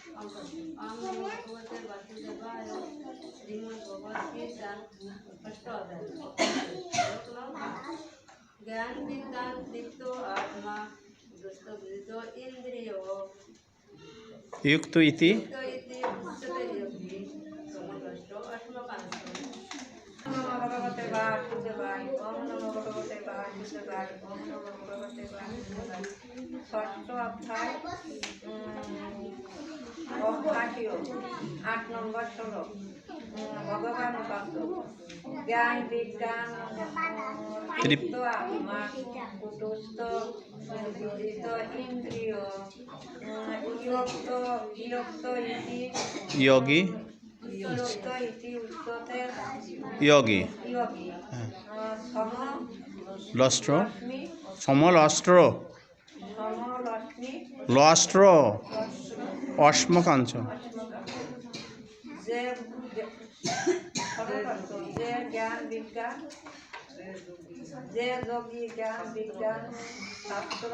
नमो भगवते वासुदेवाय श्रीमद्भगवद्गीता अष्टोध्याय ज्ञान विज्ञान दीप्तो आत्मा दुष्ट विदितो इंद्रियो युक्त इति उच्यते योगी समदृष्टो आत्मकांक्षो नमो भगवते वासुदेवाय ओम नमो भगवते वासुदेवाय ओम नमो भगवते वासुदेवाय ষষ্ঠ অধ্যায় অধ্যায় 8 নম্বর শ্লোক ভগবান উপাস্য জ্ঞান বিজ্ঞান তৃপ্ত আত্মা কুটস্থ বিদিত ইন্দ্রিয় বিরক্ত ইতি योगी বিরক্ত ইতি উচ্যতে योगी সম लस्ट्र লক্ষ্মী समलस्ट्र সমলক্ষ্মী लस्ट्र अश्मकांच যে যে জ্ঞান বিজ্ঞান যে যোগী জ্ঞান বিজ্ঞান শাস্ত্র